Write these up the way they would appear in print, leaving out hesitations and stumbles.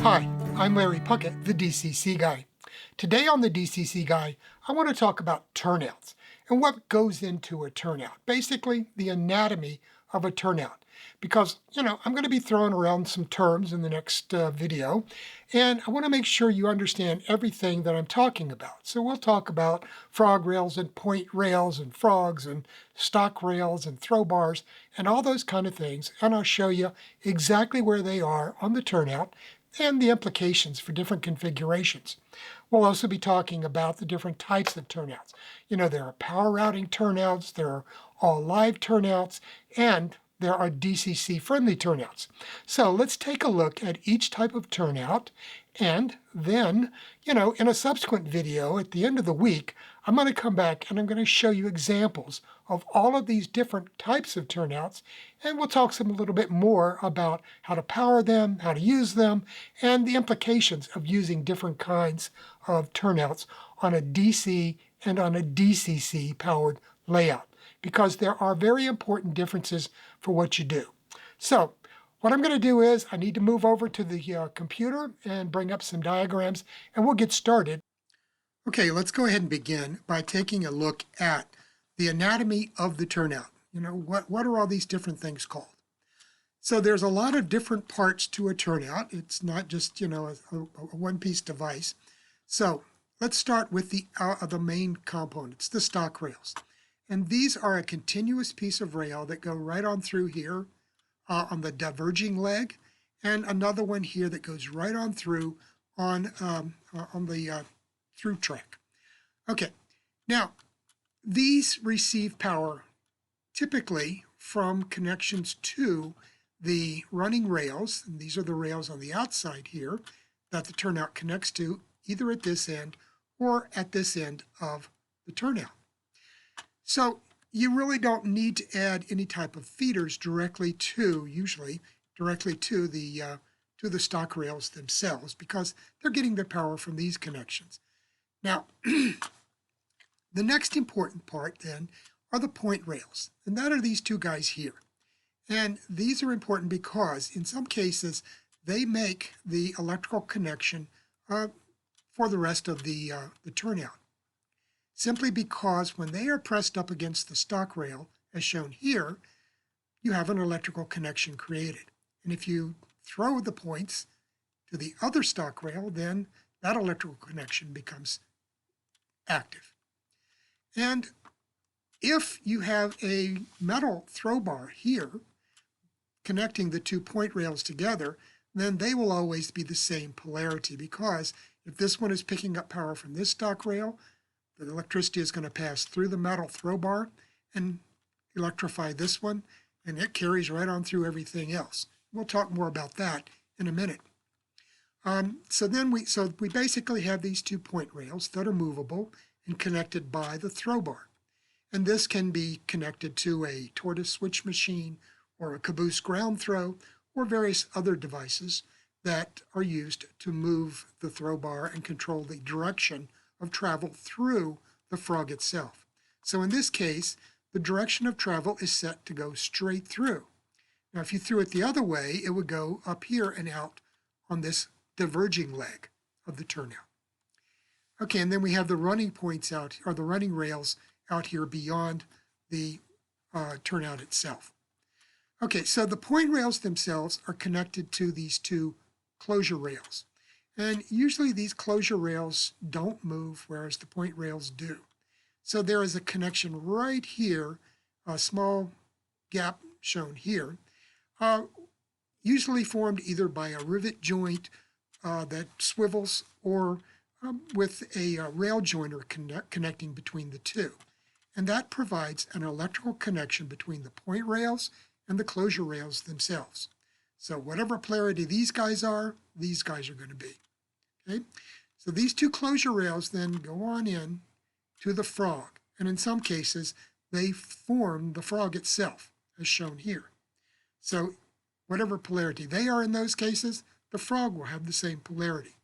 Hi, I'm Larry Puckett, the DCC Guy. Today on the DCC Guy, I want to talk about turnouts and what goes into a turnout. Basically, the anatomy of a turnout. Because, I'm going to be throwing around some terms in the next video, and I want to make sure you understand everything that I'm talking about. So we'll talk about frog rails and point rails and frogs and stock rails and throw bars and all those kind of things, and I'll show you exactly where they are on the turnout and the implications for different configurations. We'll also be talking about the different types of turnouts. There are power routing turnouts, there are all live turnouts, and there are DCC-friendly turnouts. So let's take a look at each type of turnout, and then, in a subsequent video at the end of the week, I'm going to come back and I'm going to show you examples of all of these different types of turnouts, and we'll talk some a little bit more about how to power them, how to use them, and the implications of using different kinds of turnouts on a DC and on a DCC powered layout, because there are very important differences for what you do. So what I'm going to do is I need to move over to the computer and bring up some diagrams, and we'll get started. Okay, let's go ahead and begin by taking a look at the anatomy of the turnout. What are all these different things called? So there's a lot of different parts to a turnout. It's not just, a one-piece device. So let's start with the main components, the stock rails. And these are a continuous piece of rail that go right on through here on the diverging leg, and another one here that goes right on through on the through track. Okay, now these receive power typically from connections to the running rails, and these are the rails on the outside here that the turnout connects to, either at this end or at this end of the turnout. So you really don't need to add any type of feeders usually directly to the stock rails themselves, because they're getting their power from these connections. Now, the next important part then are the point rails, and that are these two guys here. And these are important because in some cases they make the electrical connection for the rest of the turnout. Simply because when they are pressed up against the stock rail, as shown here, you have an electrical connection created. And if you throw the points to the other stock rail, then that electrical connection becomes active. And if you have a metal throw bar here connecting the two point rails together, then they will always be the same polarity, because if this one is picking up power from this stock rail, the electricity is going to pass through the metal throw bar and electrify this one, and it carries right on through everything else. We'll talk more about that in a minute. So we basically have these two point rails that are movable and connected by the throw bar. And this can be connected to a tortoise switch machine or a caboose ground throw or various other devices that are used to move the throw bar and control the direction of travel through the frog itself. So in this case, the direction of travel is set to go straight through. Now, if you threw it the other way, it would go up here and out on this diverging leg of the turnout. Okay, and then we have the running points out, or the running rails out here beyond the turnout itself. Okay, so the point rails themselves are connected to these two closure rails. And usually these closure rails don't move, whereas the point rails do. So there is a connection right here, a small gap shown here, usually formed either by a rivet joint that swivels or with a rail joiner connecting between the two. And that provides an electrical connection between the point rails and the closure rails themselves. So whatever polarity these guys are going to be. Okay? So these two closure rails then go on in to the frog, and in some cases they form the frog itself, as shown here. So whatever polarity they are in those cases, the frog will have the same polarity.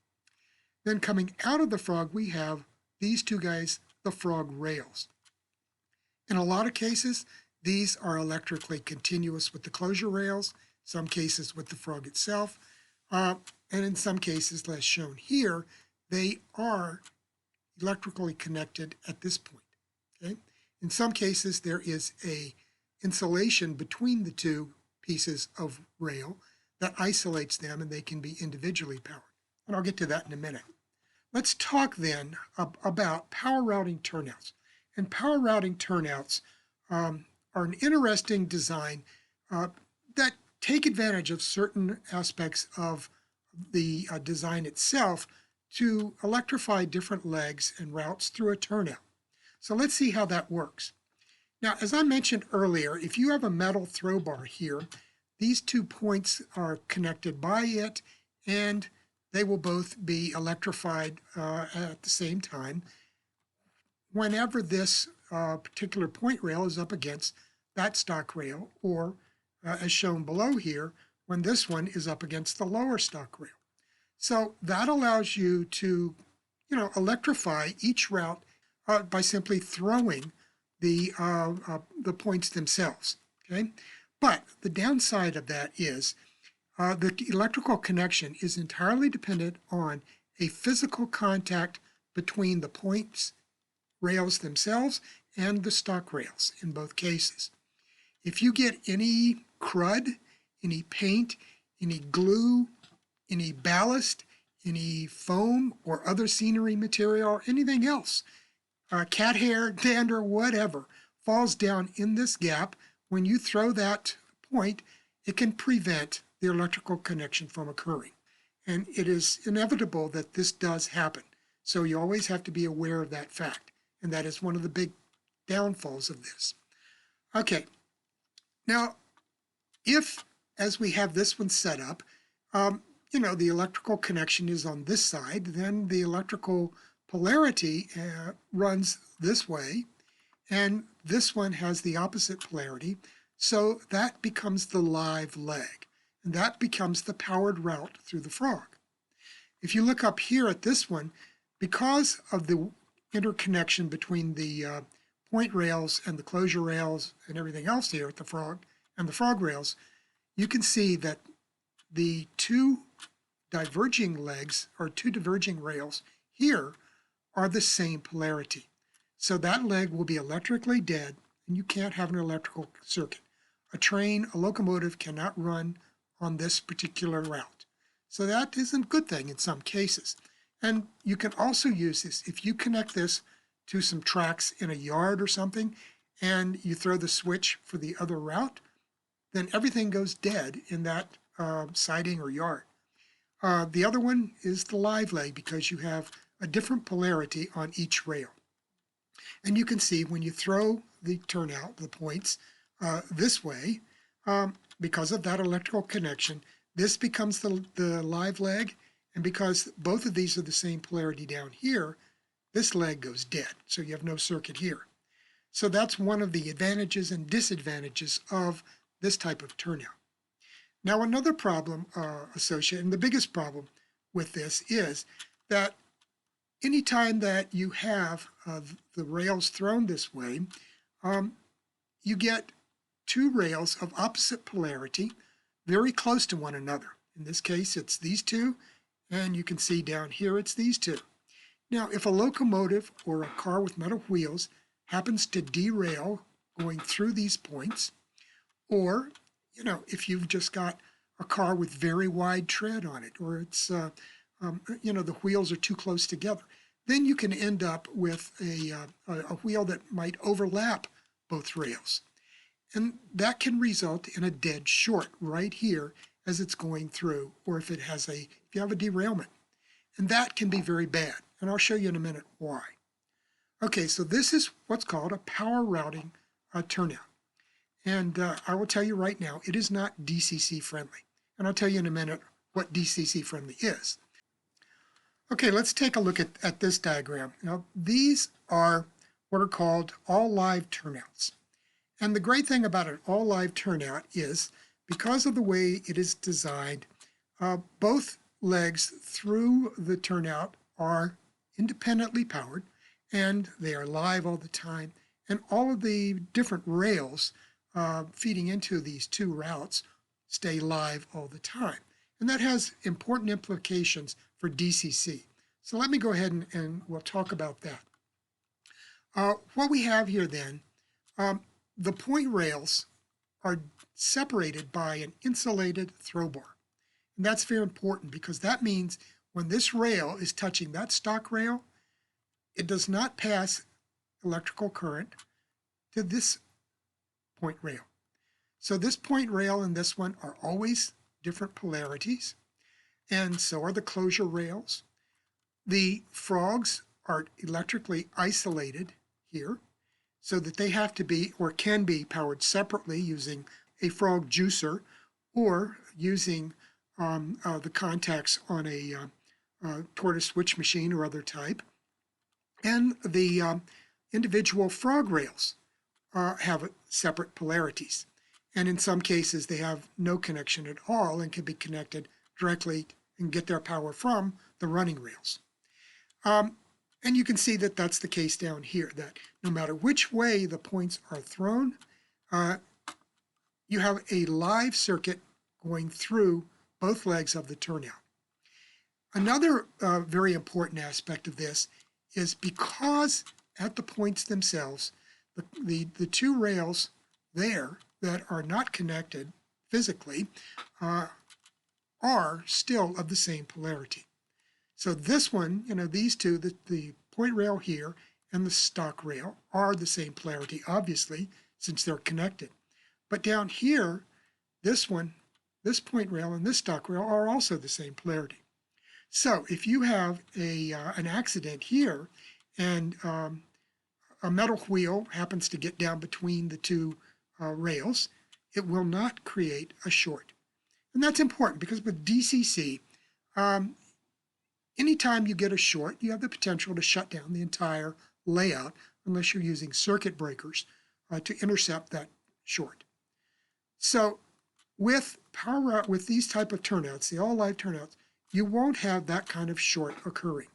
Then coming out of the frog, we have these two guys, the frog rails. In a lot of cases, these are electrically continuous with the closure rails, some cases with the frog itself. And in some cases, as shown here, they are electrically connected at this point. Okay? In some cases, there is a insulation between the two pieces of rail that isolates them, and they can be individually powered. And I'll get to that in a minute. Let's talk then about power routing turnouts. And power routing turnouts are an interesting design that take advantage of certain aspects of the design itself to electrify different legs and routes through a turnout. So let's see how that works. Now, as I mentioned earlier, if you have a metal throw bar here, these 2 points are connected by it, and they will both be electrified at the same time whenever this particular point rail is up against that stock rail, or as shown below here, when this one is up against the lower stock rail. So that allows you to, electrify each route by simply throwing the points themselves. Okay, but the downside of that is the electrical connection is entirely dependent on a physical contact between the points rails themselves and the stock rails in both cases. If you get any crud, any paint, any glue, any ballast, any foam or other scenery material, or anything else, cat hair, dander, whatever, falls down in this gap, when you throw that point, it can prevent the electrical connection from occurring. And it is inevitable that this does happen. So you always have to be aware of that fact. And that is one of the big downfalls of this. Okay, now, if, as we have this one set up, the electrical connection is on this side, then the electrical polarity runs this way, and this one has the opposite polarity, so that becomes the live leg, and that becomes the powered route through the frog. If you look up here at this one, because of the interconnection between the point rails and the closure rails and everything else here at the frog and the frog rails, you can see that the two diverging legs or two diverging rails here are the same polarity. So that leg will be electrically dead, and you can't have an electrical circuit. A train, a locomotive cannot run on this particular route. So that is a good thing in some cases. And you can also use this if you connect this to some tracks in a yard or something, and you throw the switch for the other route, then everything goes dead in that siding or yard. The other one is the live leg, because you have a different polarity on each rail. And you can see when you throw the turnout, the points, this way, because of that electrical connection, this becomes the live leg, and because both of these are the same polarity down here, this leg goes dead, so you have no circuit here. So that's one of the advantages and disadvantages of this type of turnout. Now, another problem associated, and the biggest problem with this, is that anytime that you have the rails thrown this way, you get two rails of opposite polarity very close to one another. In this case, it's these two, and you can see down here it's these two. Now, if a locomotive or a car with metal wheels happens to derail going through these points, or if you've just got a car with very wide tread on it, or it's the wheels are too close together, then you can end up with a wheel that might overlap both rails. And that can result in a dead short right here as it's going through, or if you have a derailment. And that can be very bad. And I'll show you in a minute why. Okay, so this is what's called a power routing turnout. And I will tell you right now, it is not DCC friendly. And I'll tell you in a minute what DCC friendly is. Okay, let's take a look at this diagram. Now, these are what are called all live turnouts. And the great thing about an all live turnout is, because of the way it is designed, both legs through the turnout are independently powered, and they are live all the time. And all of the different rails feeding into these two routes stay live all the time. And that has important implications for DCC. So let me go ahead and we'll talk about that. What we have here then, the point rails are separated by an insulated throw bar. And that's very important because that means when this rail is touching that stock rail, it does not pass electrical current to this point rail. So this point rail and this one are always different polarities, and so are the closure rails. The frogs are electrically isolated here so that they have to be or can be powered separately using a frog juicer or using the contacts on a tortoise switch machine or other type. And the individual frog rails have separate polarities. And in some cases, they have no connection at all and can be connected directly and get their power from the running rails. And you can see that that's the case down here, that no matter which way the points are thrown, you have a live circuit going through both legs of the turnout. Another very important aspect of this is because at the points themselves, the two rails there that are not connected physically are still of the same polarity. So this one, these two, the point rail here and the stock rail are the same polarity, obviously, since they're connected. But down here, this one, this point rail and this stock rail are also the same polarity. So if you have an accident here and a metal wheel happens to get down between the two rails, it will not create a short. And that's important because with DCC, anytime you get a short, you have the potential to shut down the entire layout unless you're using circuit breakers to intercept that short. So with these type of turnouts, the all-live turnouts, you won't have that kind of short occurring.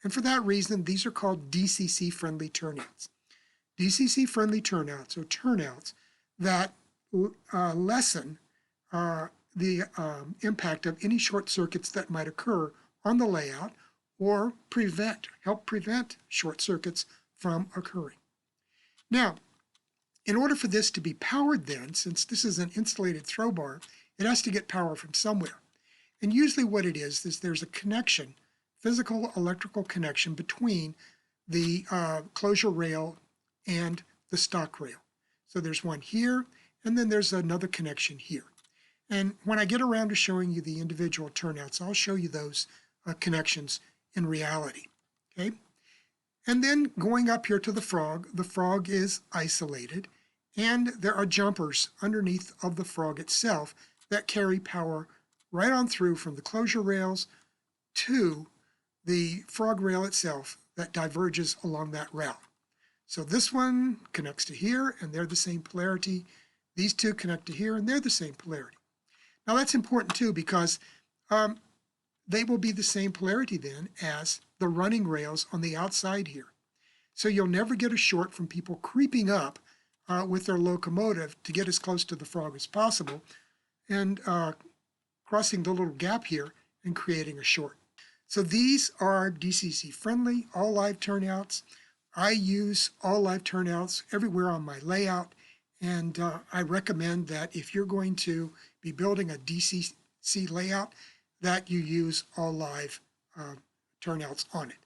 And for that reason, these are called DCC-friendly turnouts. DCC-friendly turnouts are turnouts that lessen the impact of any short circuits that might occur on the layout or help prevent short circuits from occurring. Now, in order for this to be powered then, since this is an insulated throw bar, it has to get power from somewhere. And usually what it is there's a connection, physical electrical connection between the closure rail and the stock rail. So there's one here, and then there's another connection here. And when I get around to showing you the individual turnouts, I'll show you those connections in reality. Okay? And then going up here to the frog is isolated, and there are jumpers underneath of the frog itself that carry power right on through from the closure rails to the frog rail itself that diverges along that route. So this one connects to here, and they're the same polarity. These two connect to here, and they're the same polarity. Now that's important too because they will be the same polarity then as the running rails on the outside here. So you'll never get a short from people creeping up with their locomotive to get as close to the frog as possible and crossing the little gap here and creating a short. So these are DCC friendly, all live turnouts. I use all live turnouts everywhere on my layout, and I recommend that if you're going to be building a DCC layout, that you use all live turnouts on it.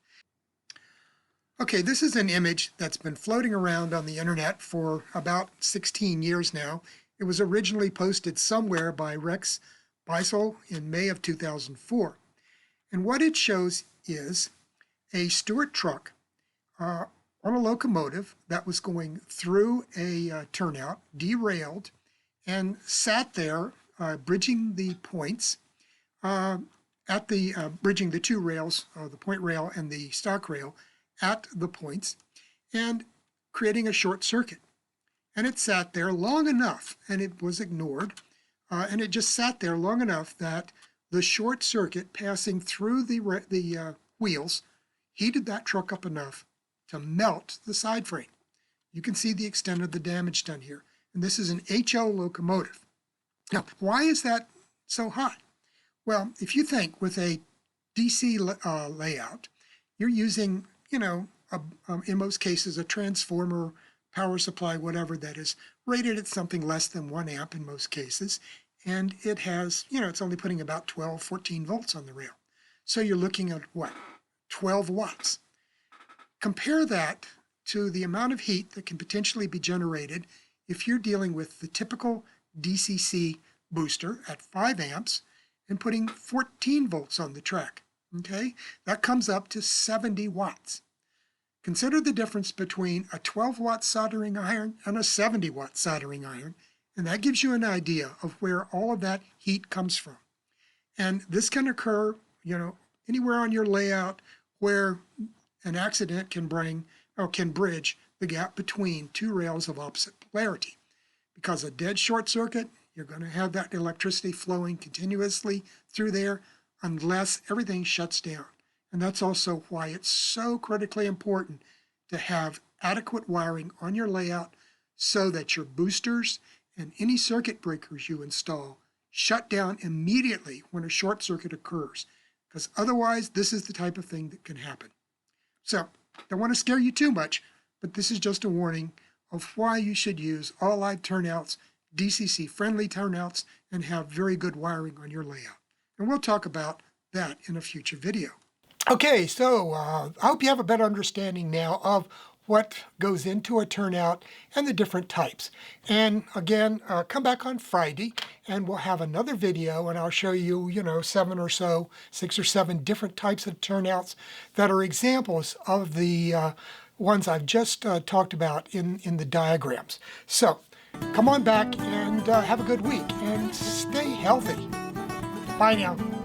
Okay, this is an image that's been floating around on the internet for about 16 years now. It was originally posted somewhere by Rex Beisel in May of 2004. And what it shows is a Stewart truck on a locomotive that was going through a turnout, derailed, and sat there bridging the points bridging the two rails, the point rail and the stock rail at the points, and creating a short circuit. And it sat there long enough, and it was ignored, and it just sat there long enough that the short circuit passing through the wheels heated that truck up enough to melt the side frame. You can see the extent of the damage done here. And this is an HO locomotive. Now, why is that so hot? Well, if you think with a DC layout, you're using, in most cases, a transformer, power supply, whatever that is rated at something less than 1 amp in most cases. And it has, it's only putting about 12, 14 volts on the rail. So you're looking at what? 12 watts. Compare that to the amount of heat that can potentially be generated if you're dealing with the typical DCC booster at 5 amps and putting 14 volts on the track. Okay, that comes up to 70 watts. Consider the difference between a 12-watt soldering iron and a 70-watt soldering iron, and that gives you an idea of where all of that heat comes from. And this can occur, anywhere on your layout where an accident can bridge the gap between two rails of opposite polarity. Because a dead short circuit, you're going to have that electricity flowing continuously through there unless everything shuts down. And that's also why it's so critically important to have adequate wiring on your layout so that your boosters and any circuit breakers you install shut down immediately when a short circuit occurs, because otherwise this is the type of thing that can happen. So, don't want to scare you too much, but this is just a warning of why you should use all live turnouts, DCC friendly turnouts, and have very good wiring on your layout. And we'll talk about that in a future video. Okay, so I hope you have a better understanding now of what goes into a turnout and the different types. And again, come back on Friday and we'll have another video and I'll show you, 6 or 7 different types of turnouts that are examples of the ones I've just talked about in the diagrams. So come on back and have a good week and stay healthy. Bye now.